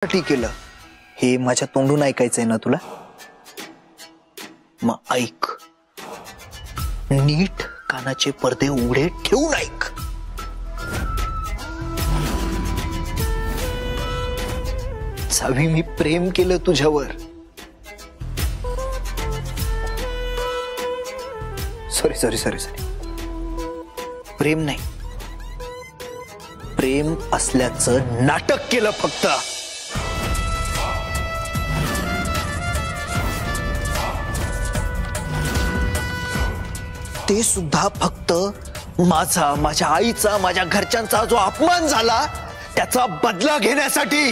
साठी केलं हे माझ्या तोंडून ऐकायचंय ना तुला? मग ऐक, नीट कानाचे पडदे उघडे ठेवून ऐक. सावी, मी प्रेम केलं तुझ्यावर. सॉरी प्रेम नाही, प्रेम असल्याचं नाटक केलं फक्त. ते सुद्धा फक्त माझा, माझ्या आईचा, माझ्या घरच्यांचा जो अपमान झाला त्याचा बदला घेण्यासाठी.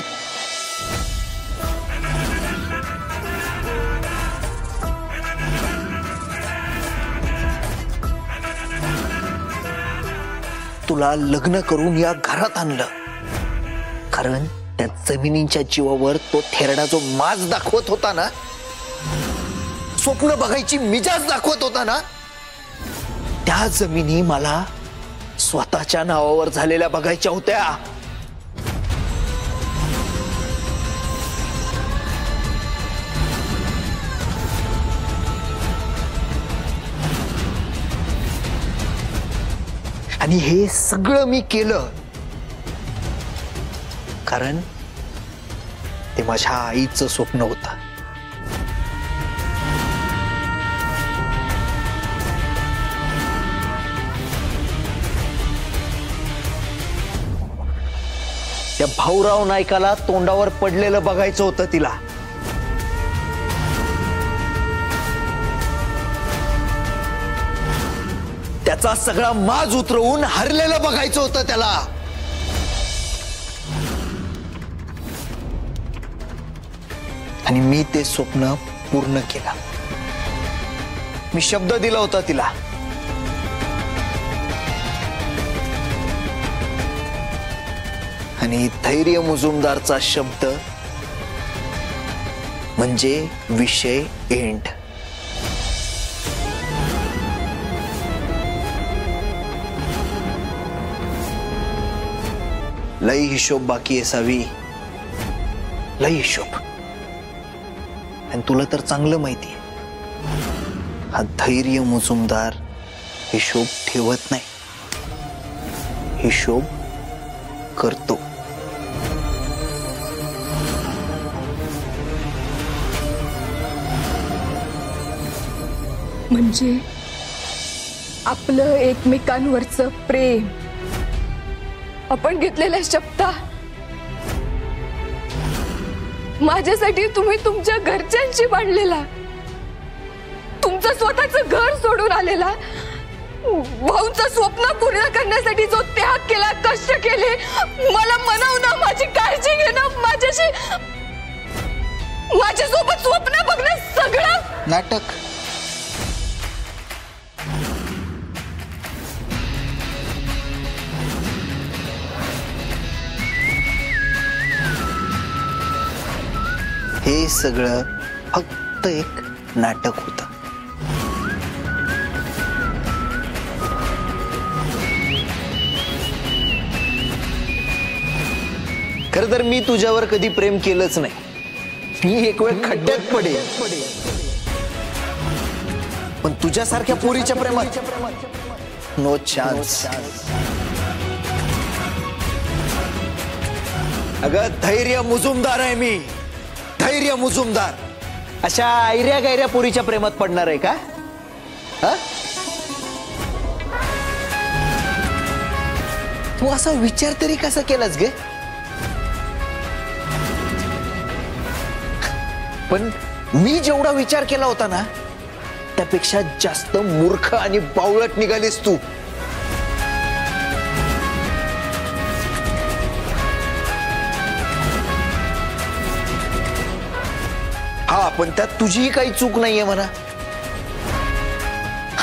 तुला लग्न करून या घरात आणलं कारण त्या जमिनींच्या जीवावर तो थेरडा जो माज दाखवत होता ना, स्वप्न बघायची मिजाज दाखवत होता ना, त्या जमिनी मला स्वतःच्या नावावर झालेल्या बघायच्या होत्या. आणि हे सगळं मी केलं कारण ते माझ्या आईचं स्वप्न होतं. त्या भाऊराव नायकाला तोंडावर पडलेलं बघायचं होतं तिला. त्याचा सगळा माज उतरवून हरलेलं बघायचं होतं त्याला. आणि मी ते स्वप्न पूर्ण केलं. मी शब्द दिला होता तिला. आणि धैर्य मुजुमदारचा शब्द म्हणजे विषय एंड. लई हिशोब बाकी आहे सावी, लई हिशोब. आणि तुला तर चांगलं माहिती आहे, हा धैर्य मुजुमदार हिशोब ठेवत नाही, हिशोब करतो. म्हणजे आपलं एकमेकांवरचं प्रेम, आपण घेतलेल्या शपथा, माझ्यासाठी तुम्ही तुमच्या घरच्यांशी बांधलेला, तुमचं स्वतःचं घर सोडून आलेला, भाऊंचं स्वप्न पूर्ण करण्यासाठी जो त्याग केला, कष्ट केले, मला मनवणं, माझी काळजी घेणं, माझ्यासोबत स्वप्न बघणं, सगळं नाटक. हे सगळं फक्त एक नाटक होतं. खरं तर मी तुझ्यावर कधी प्रेम केलंच नाही. मी एक वेळ खड्ड्यात पडेल, पण तुझ्यासारख्या पोरीच्या प्रेमात नो चान्स. अगं धैर्य मुजुमदार आहे मी, धैर्य मुजुमदार. अशा ऐऱ्या गैऱ्या पोरीच्या प्रेमात पडणार आहे का? तू असा विचार तरी कसा केलास गे? पण मी जेवढा विचार केला होता ना, त्यापेक्षा जास्त मूर्ख आणि बावळट निघालीस तू. हा, पण त्यात तुझीही काही चूक नाहीये म्हणा.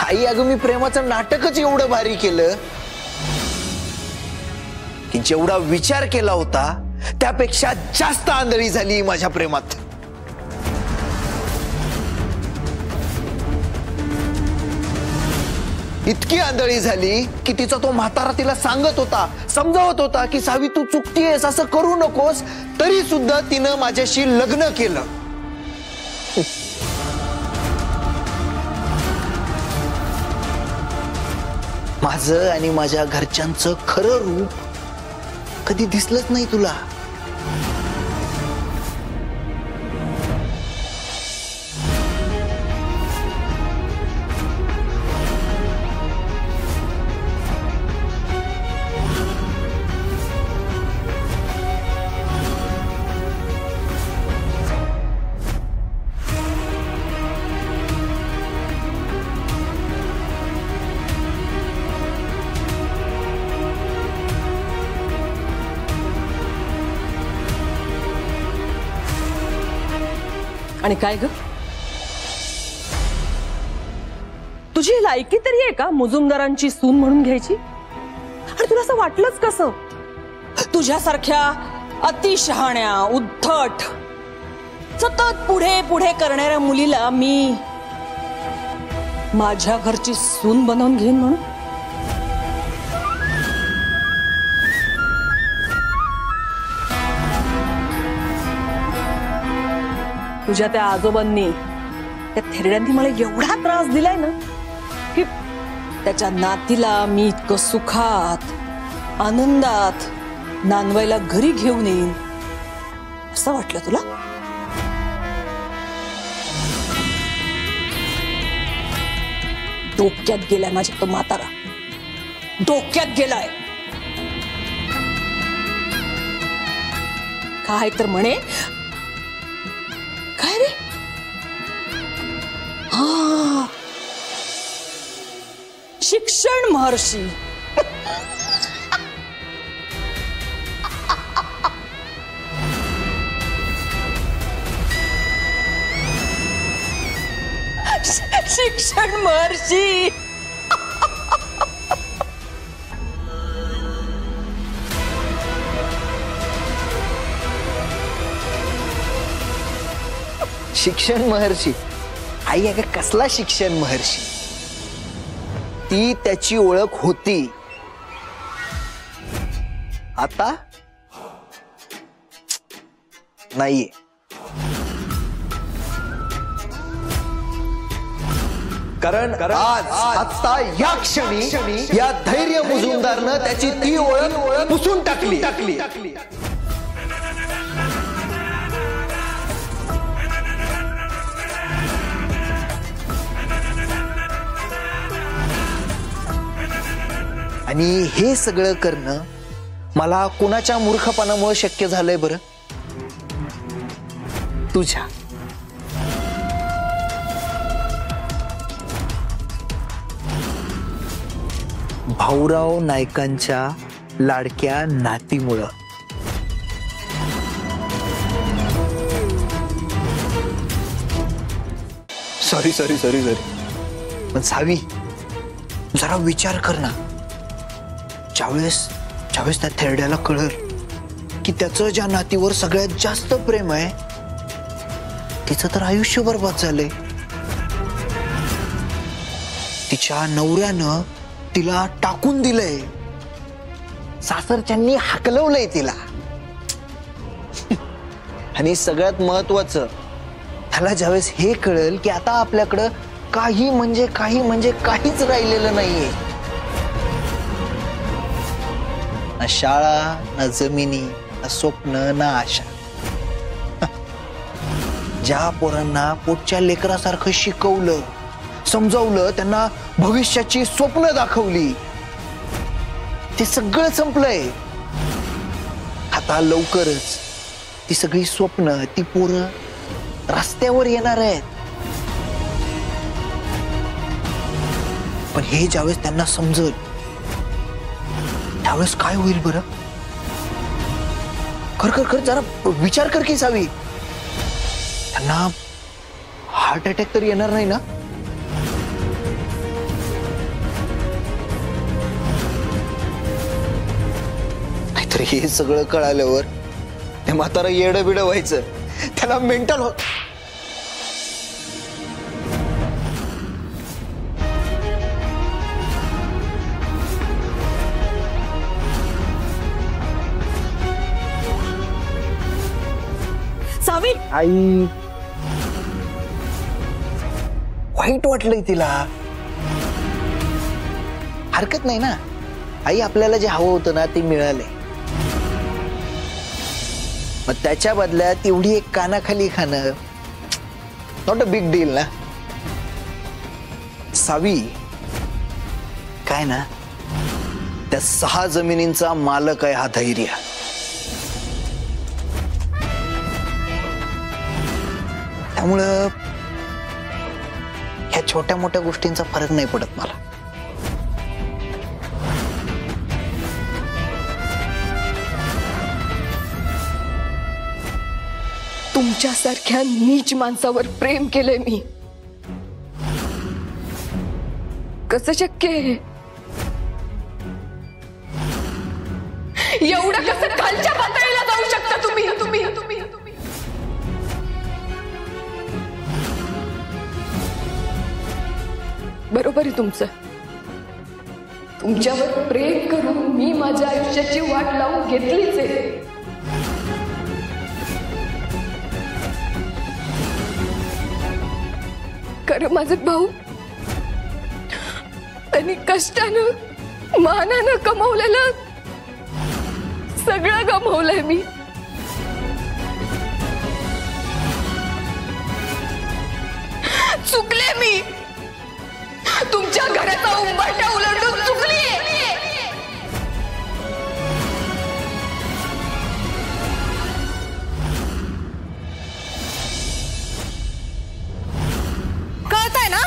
आई, अगं मी प्रेमाचं नाटकच एवढं भारी केलं की जेवढा विचार केला होता त्यापेक्षा जास्त आंधळी झाली माझ्या प्रेमात. इतकी आंधळी झाली की तिचा तो म्हातारा तिला सांगत होता, समजावत होता की सावी तू चुकतीयस, असं करू नकोस, तरी सुद्धा तिनं माझ्याशी लग्न केलं. माझं आणि माझ्या घरच्यांचं खरं रूप कधी दिसलंच नाही तुला. आणि काय ग, तुझी लायकी तरी आहे का मुजुमदारांची सून म्हणून घ्यायची? आणि तुला असं वाटलंच कसं, तुझ्यासारख्या अतिशहाण्या उद्धट सतत पुढे पुढे करणाऱ्या मुलीला मी माझ्या घरची सून बनवून घेईन म्हणून? तुझ्या त्या आजोबांनी, त्या थेरड्यांनी मला एवढा त्रास दिलाय ना की त्याच्या नातीला मी इतकं सुखात आनंदात नांदवायला घरी घेऊन येईन असं वाटलं तुला? डोक्यात गेलाय माझ्या तो म्हातारा, डोक्यात गेलाय. काय तर म्हणे, काय रे, हा शिक्षण महर्षी. शिक्षण महर्षी. शिक्षण महर्षी? आई अगं कसला शिक्षण महर्षी, ती त्याची ओळख होती. आता नाहीये. कारण आज आता या क्षणी या धैर्य मुजुमदारनं त्याची ती ओळख पुसून टाकली. आणि हे सगळं करणं मला कोणाच्या मूर्खपणामुळे शक्य झालंय बरं? तुझ्या. भाऊराव नायकांच्या लाडक्या नातीमुळं. सॉरी पण सावी, जरा विचार कर ना. ज्यावेळेस त्या थेरड्याला कळलं की त्याचं ज्या नातीवर सगळ्यात जास्त प्रेम आहे तिचं तर आयुष्य बर्बाद झालंय. तिच्या नवऱ्यानं तिला टाकून दिलंय, सासरच्यांनी हाकलवलंय तिला. आणि सगळ्यात महत्वाचं, त्याला ज्यावेळेस हे कळेल की आता आपल्याकडं काही म्हणजे काहीच राहिलेलं नाहीये, ना शाळा, ना जमिनी, ना स्वप्न, ना आशा. ज्या पोरांना पोटच्या लेकरासारखं शिकवलं, समजावलं, त्यांना भविष्याची स्वप्न दाखवली, ते सगळं संपलंय. आता लवकरच ती सगळी स्वप्न, ती पोरं रस्त्यावर येणार आहेत. पण हे ज्यावेळेस त्यांना समजल त्यावेळेस काय होईल बरं? कर जरा विचार कर की सावी. त्यांना हार्ट अटॅक तर येणार नाही ना? नाहीतर हे सगळं कळाल्यावर ते म्हातारा येडं बिडं व्हायचं, त्याला मेंटल होत. सावी आई वाईट वाटलंय तिला. हरकत नाही ना आई, आपल्याला जे हवं होतं ना ते मिळालंय. मग त्याच्या बदल्यात एवढी एक कानाखाली खाणं नॉट अ बिग डील ना. सावी काय ना, त्या 6 जमिनींचा मालक आहे हा धैर्य. त्यामुळं ह्या छोट्या मोठ्या गोष्टींचा फरक नाही पडत मला. तुमच्यासारख्या नीच माणसावर प्रेम केलंय मी. कसं शक्य आहे? एवढं कसं खालच्या पातळीला जाऊ शकता तुम्ही? तुम्ही तुम्ही तुम्ही बरोबर आहे तुमचं. तुमच्यावर प्रेम करून मी माझ्या आयुष्याची वाट लावून घेतलीच आहे. खरं माझे भाऊ त्यांनी कष्टानं मानानं कमवलेलं सगळं गमावलंय मी. चुकले मी. तुमच्या घराचा उंबरठा उलटून चुकली. कळतंय ना?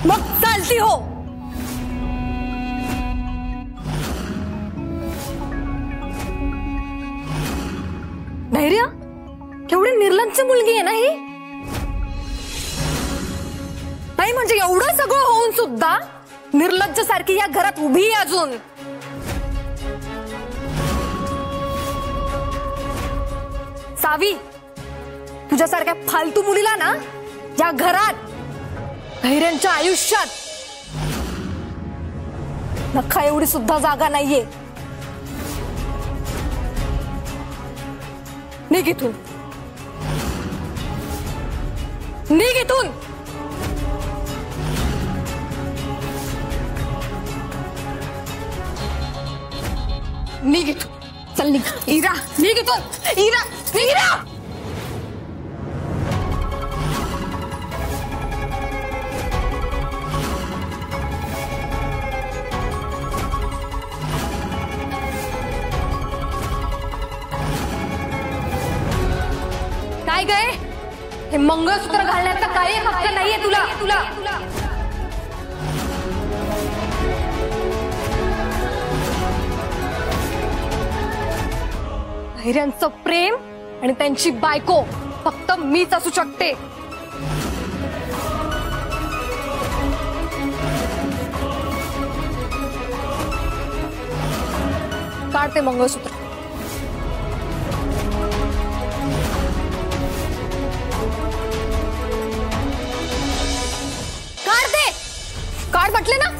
मग चालती हो. धैर्य केवढी निर्लज्ज मुलगी आहे ना ही. नाही म्हणजे एवढं सगळं होऊन सुद्धा निर्लज्ज सारखी या घरात उभी आहे अजून. सावी, तुझ्यासारख्या फालतू मुलीला ना या घरात धैर्यांच्या आयुष्यात नखा एवढी सुद्धा जागा नाहीये. निघ इथून. निघ इथून. निघ इथून. चल निघ. इरा निघ इथून. इरा इरा. काय गए? हे मंगळसूत्र घालण्याचा काही हक्क नाहीये तुला. तुला धैर्यांचं प्रेम आणि त्यांची बायको फक्त मीच असू शकते. काढते मंगळसूत्र. काढते. काढ म्हटले ना.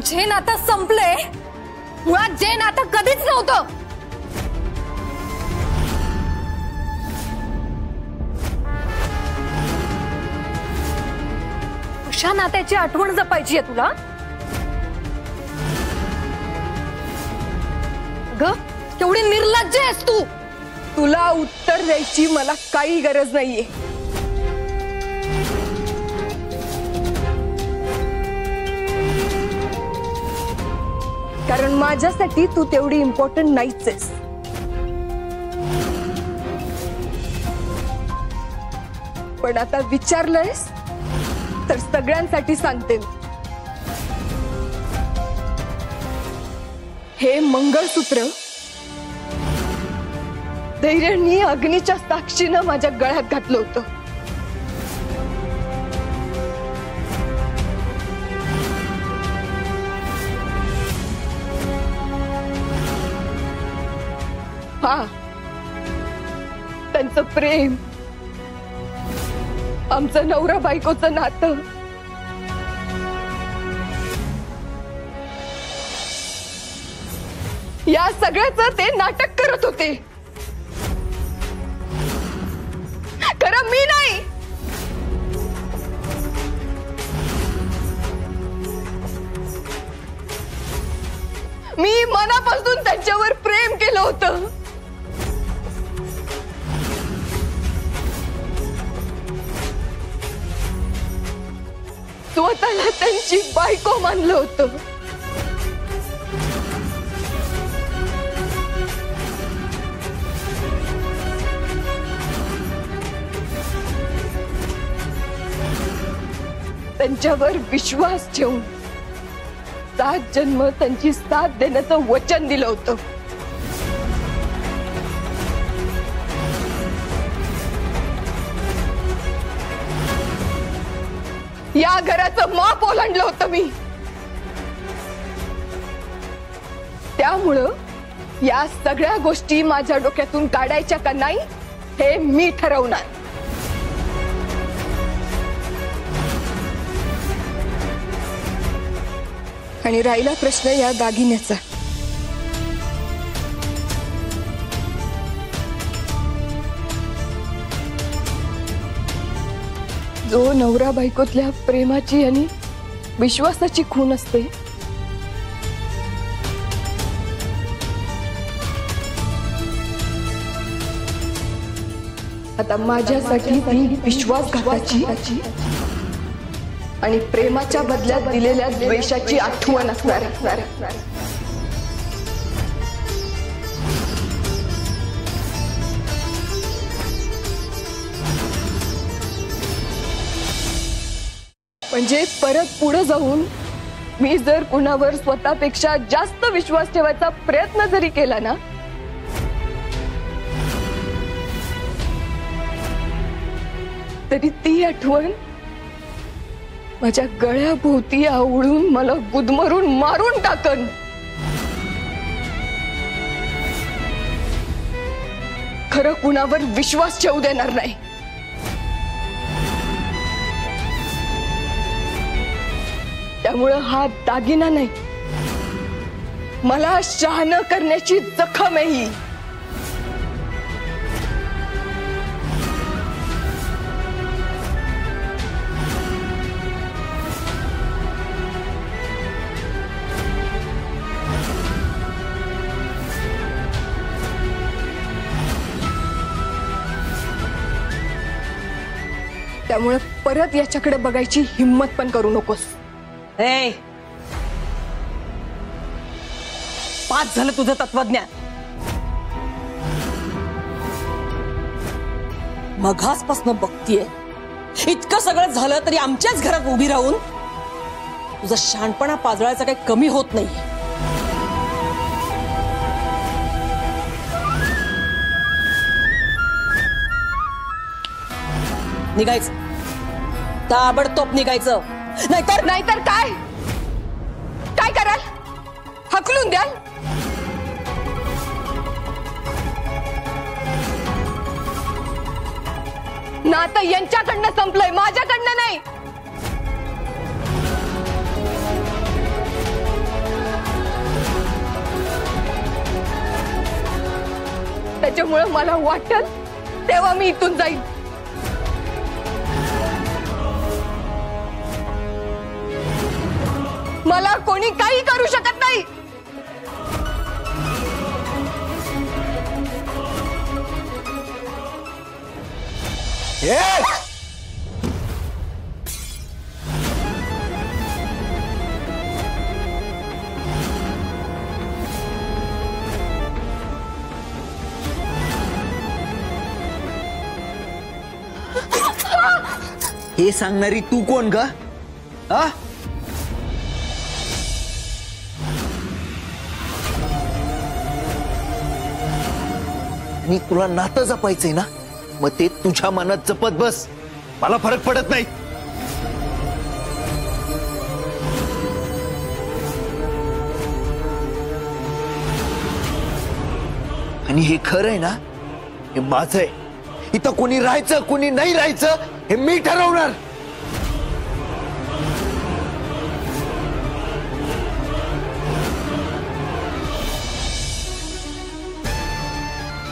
जे नातं संपलंय मुळात जे नातं कधीच नव्हतं. अशा नात्याची आठवण जपायची आहे तुला. ग केवढी निर्लज्ज आहेस तू. तुला उत्तर द्यायची मला काही गरज नाहीये. कारण माझ्यासाठी तू तेवढी इम्पॉर्टंट नाहीच आहेस. पण आता विचारलंयस तर सगळ्यांसाठी सांगते. हे मंगळसूत्र धैर्यांनी अग्नीच्या साक्षीनं माझ्या गळ्यात घातलं होतं. हा, त्यांचं प्रेम, आमचं नवरा बायकोचं नातं, या सगळ्याचं ते नाटक करत होते. खरं मी नाही. मी मनापासून त्यांच्यावर प्रेम केलं होतं. स्वतःला त्यांची बायको मानलं होतं. त्यांच्यावर विश्वास ठेवून 7 जन्म त्यांची साथ देण्याचं वचन दिलं होतं. या घराचं माप ओलांडलं होतं मी. त्यामुळं या सगळ्या गोष्टी माझ्या डोक्यातून काढायच्या का नाही हे मी ठरवणार. आणि राहिला प्रश्न या दागिन्याचा, जो नवरा बायकोतल्या प्रेमाची आणि विश्वासाची खूण असते, आता माझ्यासाठी ती विश्वासघाताची आणि प्रेमाच्या बदल्यात दिलेल्या द्वेषाची आठवण असणार. म्हणजे परत पुढे जाऊन मी जर कुणावर स्वतःपेक्षा जास्त विश्वास ठेवायचा प्रयत्न जरी केला ना, तरी ती आठवण माझ्या गळ्याभोवती आवळून मला गुदमरून मारून टाकन. खरं कुणावर विश्वास ठेवू देणार नाही. त्यामुळं हा दागिना नाही, मला शहाणं करण्याची जखम आहे ही. त्यामुळे परत याच्याकडे बघायची हिम्मत पण करू नकोस. ए, पाच झालं तुझं तत्वज्ञान. मघासपासून बघतीये, इतकं सगळं झालं तरी आमच्याच घरात उभी राहून तुझा शहाणपणा पाजळायचा काही कमी होत नाही. निघायचं, ताबडतोब निघायचं. नाहीतर काय काय कराल? हकलून द्याल? नातं यांच्याकडनं संपलंय, माझ्याकडनं नाही. त्याच्यामुळे मला वाटेल तेव्हा मी इथून जाईन. मला कोणी काही करू शकत नाही. हे सांगणारी तू कोण ग? हा, मी तुला नातं जपायचंय ना, मग ते तुझ्या मनात जपत बस, मला फरक पडत नाही. आणि हे घर आहे ना, हे माझं आहे. इथं कोणी राहायचं कोणी नाही राहायचं हे मी ठरवणार.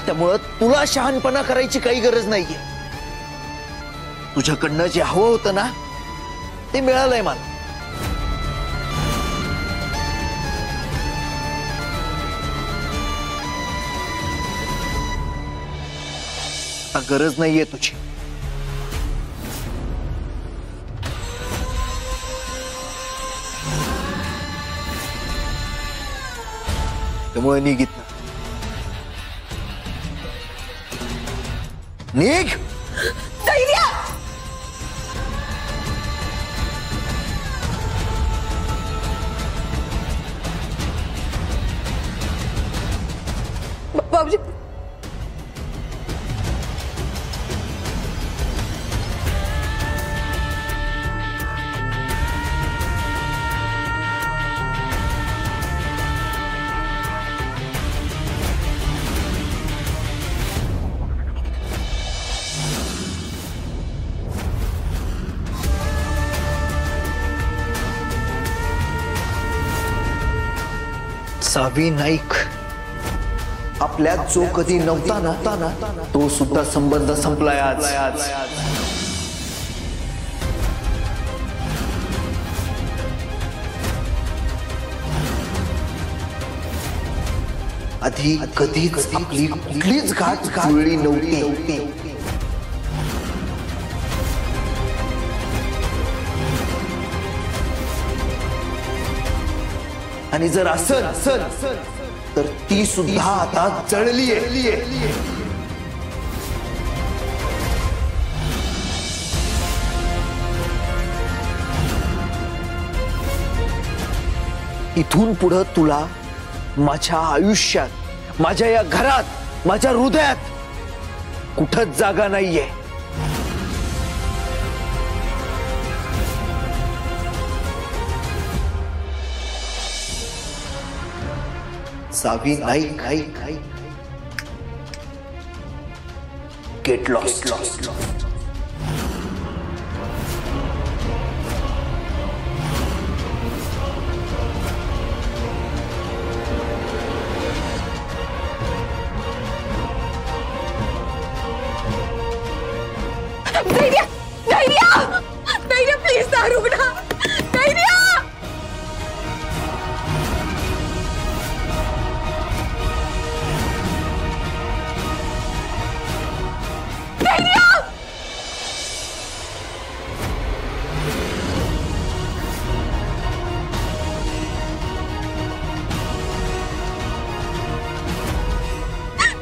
त्यामुळं तुला शहाणपणा करायची काही गरज नाहीये. तुझ्याकडनं जे हवं होतं ना ते मिळालंय मला. आता गरज नाहीये तुझी. त्यामुळे निघित ना, निघ. धैर्य, बाबूजी. सावी नाईक आपल्यात जो कधी नव्हता ना तो सुद्धा संबंध संपलाय आज. आधी कधीच आपली कुठलीच गाठ जुळली नव्हती. आणि जर असल तर ती सुद्धा आता जळलीये. इथून पुढं तुला माझ्या आयुष्यात, माझ्या या घरात, माझ्या हृदयात कुठंच जागा नाहीये. सावी नाईक गेट लॉस्ट. धैर्य, धैर्य, धैर्य, प्लीज दार उघडा. धैर्य,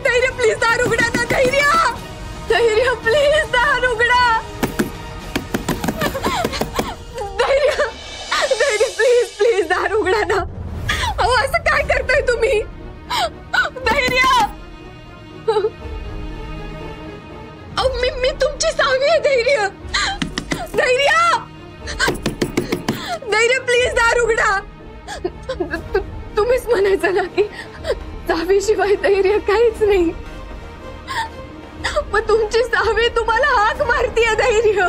धैर्य, प्लीज दार उघडा ना. धैर्य, धैर्य, प्लीज दार उघडा. धैर्य, धैर्य, प्लीज प्लीज दार उघडा ना. अहो असं काय करताय तुम्ही? धैर्य, अहो मी तुमची सावी आहे. धैर्य, धैर्य, धैर्य, प्लीज दार उघडा. तुम्हीच म्हणायचं ना की सावीशिवाय धैर्य काहीच नाही. मग तुमची सावी तुम्हाला हाक मारतीये. धैर्य,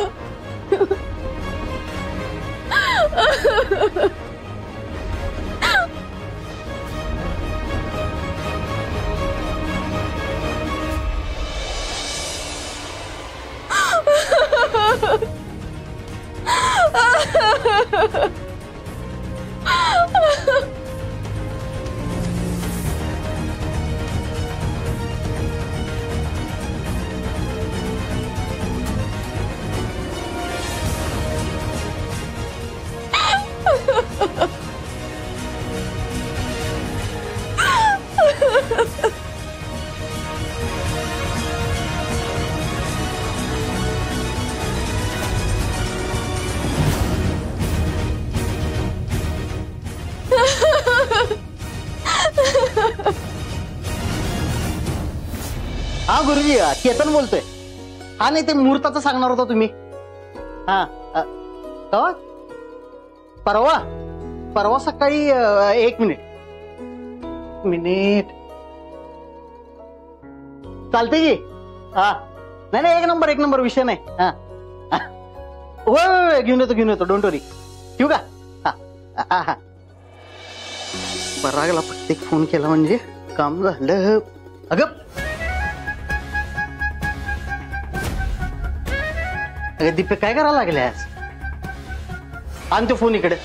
हा गुरुजी, केतन बोलतोय. हा नाही, ते मुहूर्ताचं सांगणार होता तुम्ही. हा कवा? परवा परवा सकाळी 1 मिनिट. चालते की. हा नाही नाही, एक नंबर विषय नाही. हा होय घेऊन येतो डोंट वरी. ठेवू का? हा हा. परागला प्रत्येक फोन केला म्हणजे काम झालं. अगं दीपे काय करायला लागल्यास? आण तो फोन इकडे.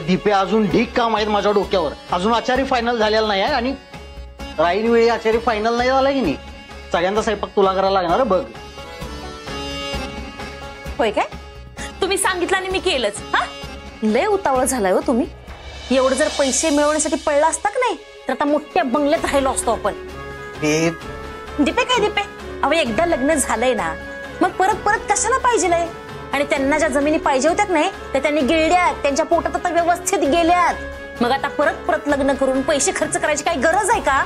दीपे अजून ढीक काम आहेत माझ्या डोक्यावर. अजून आचारी फायनल झालेला नाही आहे आणि राहील वेळी आचारी फायनल नाही झाला की नाही. सगळ्यांचा स्वयंपाक तुला करायला लागणार बघ. होय काय? तुम्ही सांगितलं आणि मी केलंच. हा लय उतावळ झालाय हो तुम्ही. एवढं जर पैसे मिळवण्यासाठी पडला असता का नाही तर आता मोठ्या बंगल्यात राहिलो असतो आपण. दीपे काय दीपे, अहो एकदा लग्न झालंय ना मग परत परत कशाला पाहिजे. आणि त्यांना ज्या जमिनी पाहिजे होत्या नाही त्या त्यांनी गिळल्यात, त्यांच्या पोटात आता व्यवस्थित गेल्यात. मग आता परत परत लग्न करून पैसे खर्च करायची काही गरज आहे का?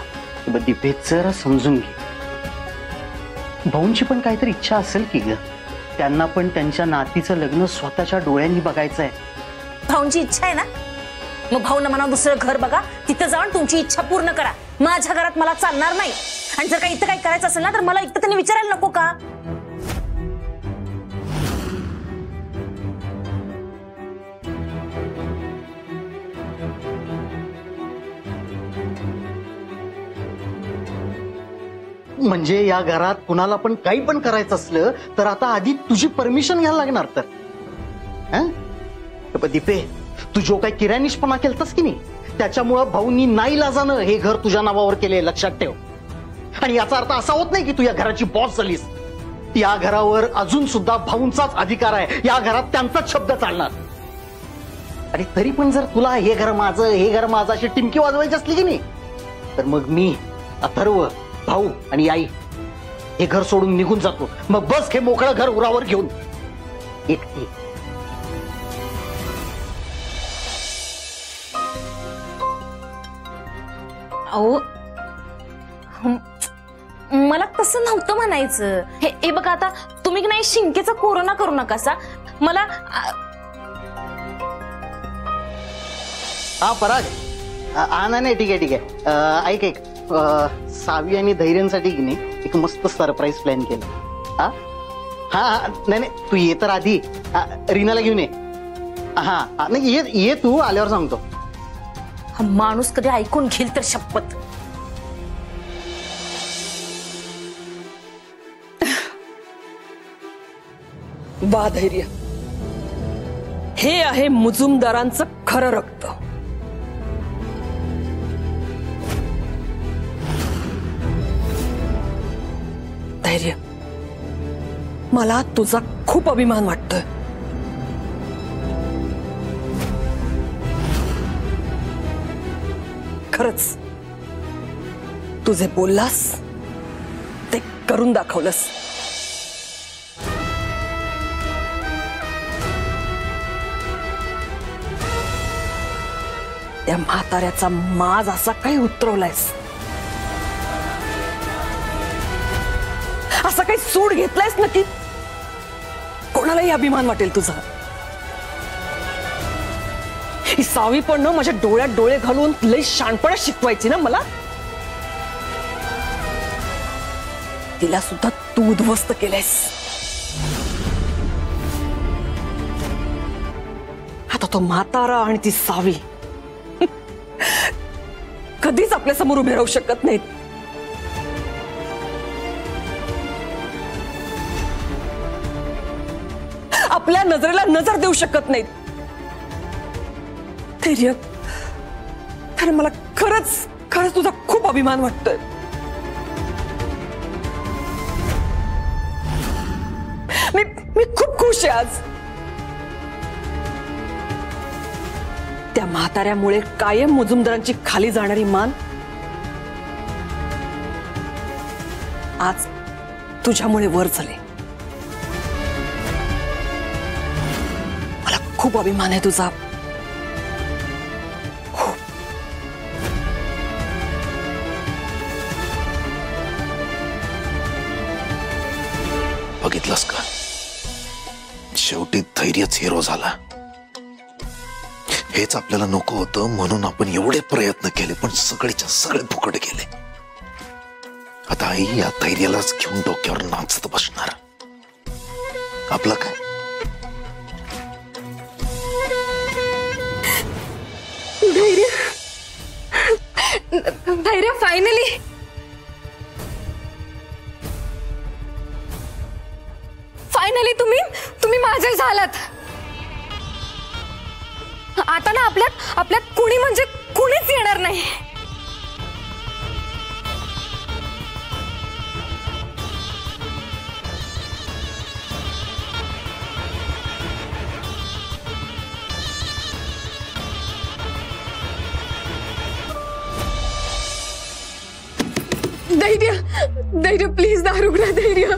दीपे जरा समजून घे. भाऊंची पण काहीतरी इच्छा असेल की ग. त्यांना पण त्यांच्या नातीचं लग्न स्वतःच्या डोळ्यांनी बघायचंय. भाऊंची इच्छा आहे ना मग भाऊंना म्हणा दुसरं घर बघा, तिथं जाऊन तुमची इच्छा पूर्ण करा. माझ्या घरात मला चालणार नाही. आणि जर काही इथं काही करायचं असेल ना तर मला इथं त्यांनी विचारायला नको का? म्हणजे या घरात कुणाला पण काही पण करायचं असलं तर आता आधी तुझी परमिशन घ्यायला लागणार. तर दीपे तू जो काही किराणीशपणा केलतास की नाही त्याच्यामुळं भाऊंनी नाईलाजानं हे घर तुझ्या नावावर केले, लक्षात ठेव. आणि याचा अर्थ असा होत नाही की तू या घराची बॉस झालीस. या घरावर अजून सुद्धा भाऊंचाच अधिकार आहे. या घरात त्यांचाच शब्द चालणार. आणि तरी पण जर तुला हे घर माझं अशी टिमकी वाजवायची असली की नाही तर मग मी, अथर्व, भाऊ आणि आई हे घर सोडून निघून जातो. मग बस हे मोकळं घर उरावर घेऊन एकटी. अहो मला तसं नव्हतं म्हणायचं. हे बघा आता तुम्ही नाही शिंकेचा कोरोना करू नका. मला हा पराग. नाही ठीक आहे. ऐक सावी आणि धैर्यांसाठी की नाही एक मस्त सरप्राईज प्लॅन केलं. हा हा नाही तू ये तर आधी रीनाला घेऊन ये. हा नाही ये तू आल्यावर सांगतो. हा माणूस कधी ऐकून घेईल तर शपथ. वा धैर्य, हे आहे मुजुमदारांचं खरं रक्त. धैर्य, मला तुझा खूप अभिमान वाटतोय. खरंच तू जे बोललास ते करून दाखवलंस. त्या म्हाताऱ्याचा माज असा काही उतरवलायस, असा काही सूड घेतलायस ना की कोणालाही अभिमान वाटेल तुझा. ही सावी पण ना माझ्या डोळ्यात डोळे घालून लई शाणपणा शिकवायची ना मला. तिला सुद्धा तू उद्ध्वस्त केलंयस. आता तो म्हातारा आणि ती सावी कधीच आपल्या समोर उभे राहू शकत नाहीत. आपल्या नजरेला नजर देऊ शकत नाहीत. धैर्य, मला खरंच तुझा खूप अभिमान वाटतोय. मी खूप खुश आहे आज. त्या म्हाताऱ्यामुळे कायम मुजुमदारांची खाली जाणारी मान आज तुझ्यामुळे वर झाली. मला खूप अभिमान आहे तुझा. बघितलंस का, शेवटी धैर्यच हिरो झाला. हेच आपल्याला नको होतं म्हणून आपण एवढे प्रयत्न केले पण सगळेच्या सगळे फुकट गेले. आता आई या धैर्यालाच घेऊन डोक्यावर नाचत बसणार. आपलं काय? धैर्य, धैर्य, फायनली फायनली तुम्ही माझे झालात. आता ना आपल्यात कुणी म्हणजे कुणीच येणार नाही. धैर्य, धैर्य, प्लीज दार उघडा. धैर्य,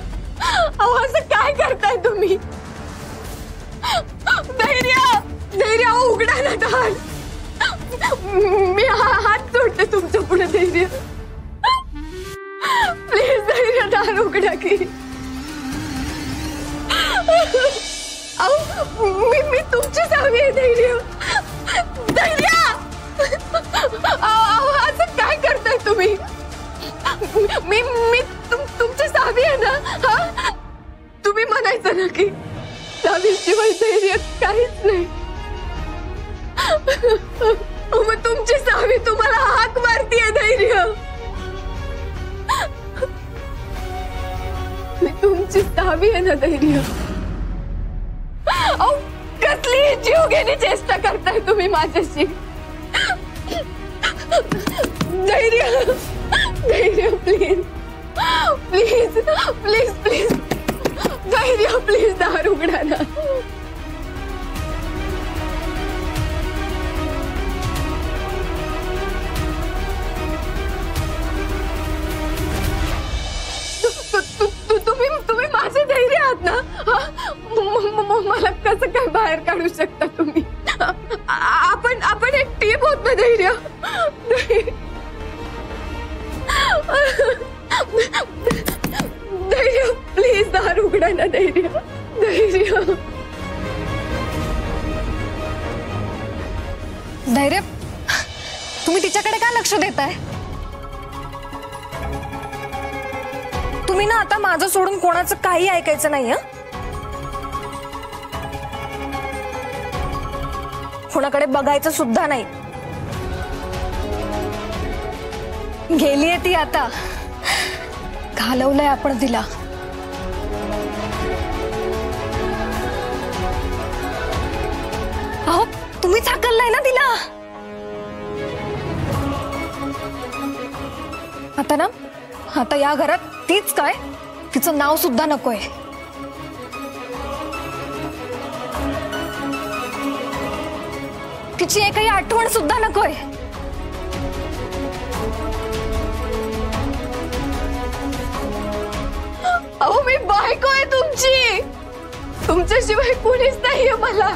अहो असं काय करताय तुम्ही? धैर्य, धैर्य, अहो उघडा ना दार. मी हात जोडते तुमच्या पुढे. धैर्य, प्लीज धैर्य, दार उघडा की. अहो मी तुमचीच हवी आहे. धैर्य, धैर्य, अहो असं काय करताय तुम्ही? मी तुमची सावी आहे ना. हा, तुम्ही म्हणायचं ना की सावीशिवाय धैर्य काहीच नाही. मग तुमची सावी तुम्हाला हाक मारतीये. धैर्य, मी तुमची सावी आहे ना. धैर्य, अहो कसली जीवघेणी चेष्टा करताय तुम्ही माझ्याशी. धैर्य, धैर्य, प्लीज प्लीज प्लीज प्लीज. धैर्य, प्लीज दार उघडा ना. तुम्ही माझे धैर्य आहात ना. मला कसं काय बाहेर काढू शकता तुम्ही? आपण एक टीम होत ना. धैर्य, धैर्य, प्लीज दार उघडा ना. धैर्य, धैर्य, धैर्य, तुम्ही तिच्याकडे का लक्ष देताय? तुम्ही ना आता माझं सोडून कोणाचं काही ऐकायचं नाही. कोणाकडे बघायचं सुद्धा नाही. गेलीये ती आता. घालवलंय आपण तिला. अहो तुम्हीच हाकललाय ना तिला. आता ना, आता या घरात तीच काय, तिचं नाव सुद्धा नकोय. तिची एकही आठवण सुद्धा नकोय. अहो मी बायको आहे तुमची. तुमच्याशिवाय कुणीच नाहीये मला.